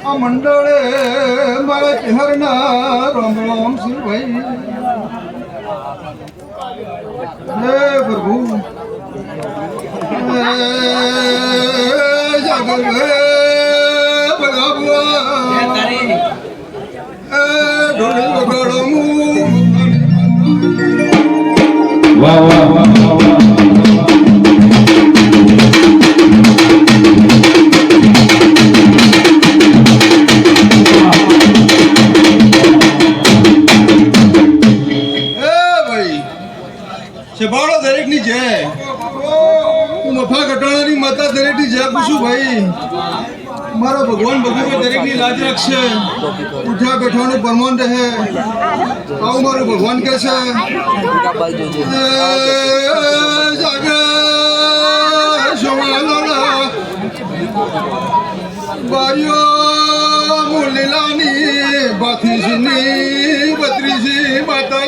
આ મંડળે મારા તિહરના રામ રામ શ્રી ભાઈ હે પ્રભુ જાગર હે ભગવાન ઢોળી વગાડો વાહ વાહ વાહ દરેકની જય હું મફા ઘટાડાની માતા દરેકની જય પૂછું ભાઈ મારા ભગવાન ભગવાન દરેકની લાજ રાખશે ઉઠ્યા બેઠવાનું પરમાન રહે આવું મારું ભગવાન કહે છે બારીઓ મુલીલાની બાથીસની બત્રીસી માતા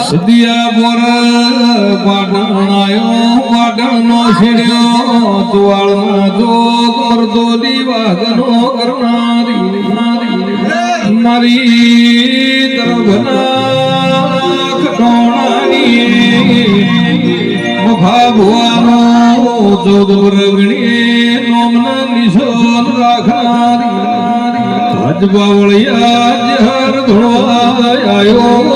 સદિયા બોર પાટણાયો પાટણનો છેડ્યો તુવાળમાં જોગ મરદોલી વાગનો કરનારી મારી તરફના કટોણાની મુખા ભુવાનો જોગ રગણી નોમના નિશોન રાખનારી અજબાવળિયા જહર ધોળવા આયો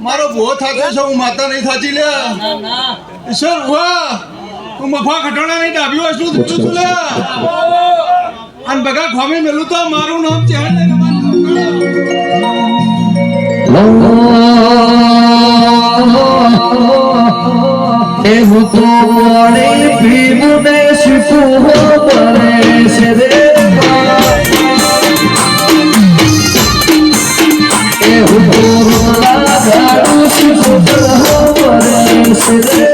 મારો ભૂવો થાતો છે હું માતા નહીં થાચી લે ઈશ્વર ભૂવા હું મફા ખટાણાની ડાબી વસ્તુ તું છું લે અને બગા ખોમી મેલું તો મારું નામ ચહેર લઈને એ હુતોડે ભીમને શિપુ પરે છે રે એ હુતોડા ગાડું શિપુ પરે છે રે